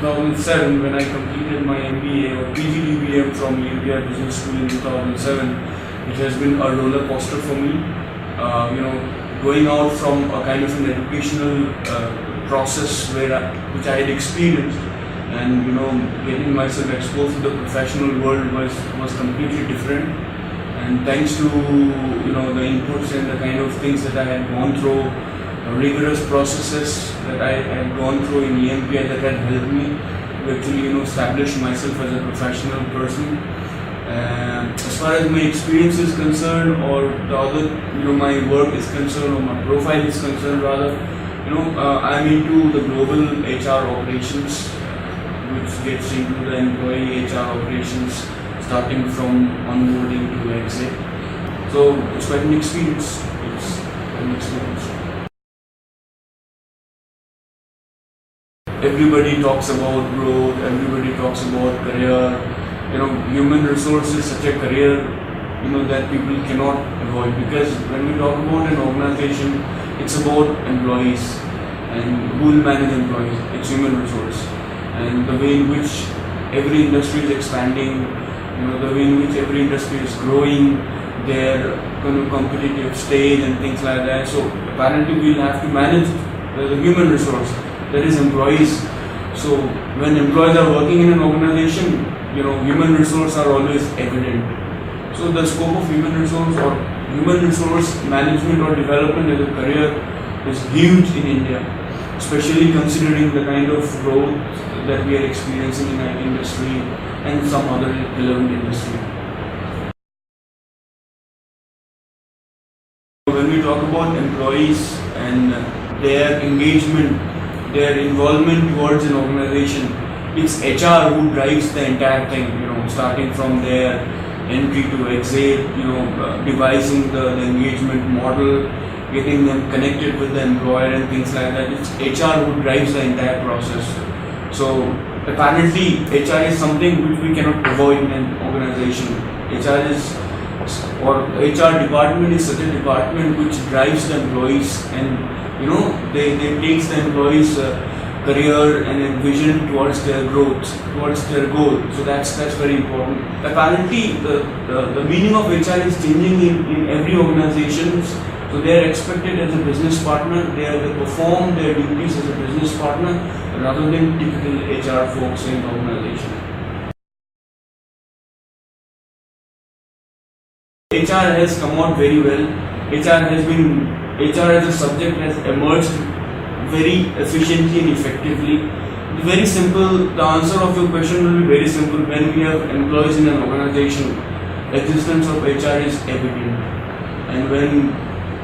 2007 when I completed my MBA or PGDBM from UPI Business School in 2007. It has been a roller coaster for me. Going out from a kind of an educational process which I had experienced, and getting myself exposed to the professional world was completely different. And thanks to the inputs and the kind of things that I had gone through, rigorous processes that I had gone through in EMPI that had helped me to actually establish myself as a professional person. As far as my experience is concerned, or the other my work is concerned, or my profile is concerned rather, I'm into the global HR operations, which gets into the employee HR operations starting from onboarding to exit. So it's quite an experience. Everybody talks about growth, everybody talks about career. Human resources is such a career, that people cannot avoid, because when we talk about an organization, it's about employees and who will manage employees. It's human resource, and the way in which every industry is expanding, the way in which every industry is growing, their competitive stage and things like that. So apparently we'll have to manage the human resource, that is employees. So when employees are working in an organization, human resource are always evident. So the scope of human resource or human resource management or development as a career is huge in India, especially considering the kind of growth that we are experiencing in IT industry and some other relevant industry. When we talk about employees and their engagement, their involvement towards an organization, it's HR who drives the entire thing, starting from their entry to exit, devising the engagement model, getting them connected with the employer and things like that. It's HR who drives the entire process. So apparently HR is something which we cannot avoid in an organization. HR department is such a department which drives the employees, and they takes the employees' career and vision towards their growth, towards their goal. So that's very important. Apparently the meaning of HR is changing in every organization. So they are expected as a business partner, they perform their duties as a business partner rather than typical HR folks in the organization. HR has come out very well. HR as a subject has emerged very efficiently and effectively. Very simple, the answer of your question will be very simple. When we have employees in an organization, existence of HR is evident. And when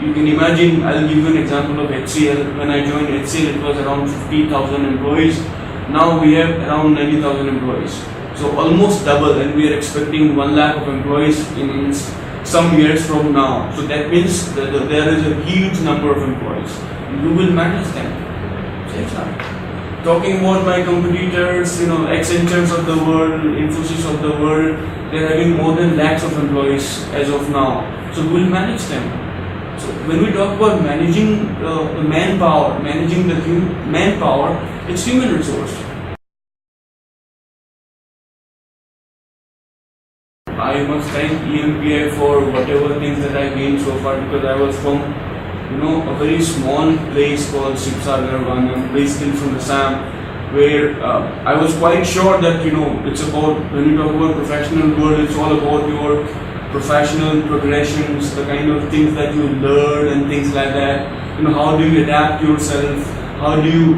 you can imagine, I'll give you an example of HCL. When I joined HCL, it was around 50,000 employees. Now we have around 90,000 employees. So almost double, and we are expecting 1 lakh of employees in some years from now. So that means that there is a huge number of employees. You will manage them. So it's hard. Talking about my competitors, Accentures of the world, Infosys of the world, they're having more than lakhs of employees as of now. So we will manage them. So when we talk about managing the manpower, managing the manpower, it's human resource. I must thank EMPI for whatever things that I gained so far, because I was from a very small place called Shivsagar, I'm basically from Assam, where I was quite sure that it's about, when you talk about professional world, it's all about your professional progressions, the kind of things that you learn and things like that. How do you adapt yourself? How do you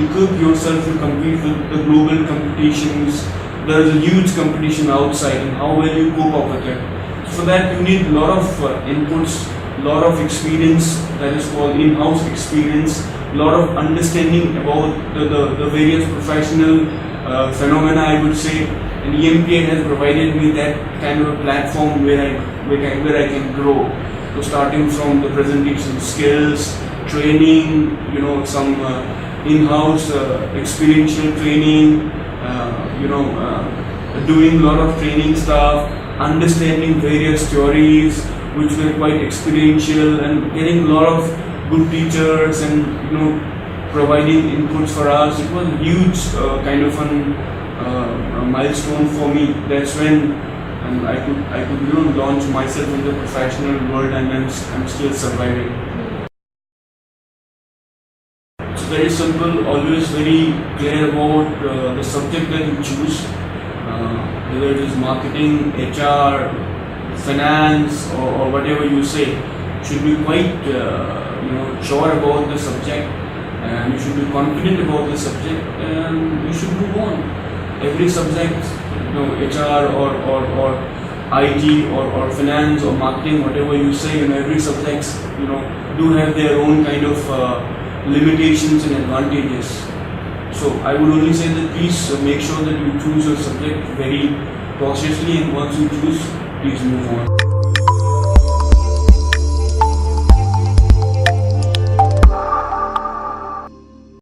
equip yourself to compete with the global competitions? There is a huge competition outside, and how well you cope up with it. So for that you need a lot of inputs, a lot of experience, that is called in-house experience, a lot of understanding about the various professional phenomena, I would say. And EMPA has provided me that kind of a platform where I can grow. So starting from the presentation skills, training, some in-house experiential training, doing a lot of training stuff, understanding various theories which were quite experiential, and getting a lot of good teachers and providing inputs for us. It was a huge kind of a milestone for me. That's when I could launch myself in the professional world, and I'm still surviving. It's very simple, always very clear about the subject that you choose, whether it is marketing, HR, finance, or whatever you say. You should be quite sure about the subject, and you should be confident about the subject, and you should move on. Every subject, HR or IT or finance or marketing, whatever you say, every subjects do have their own kind of limitations and advantages. So I would only say that please make sure that you choose your subject very cautiously, and once you choose, please move on.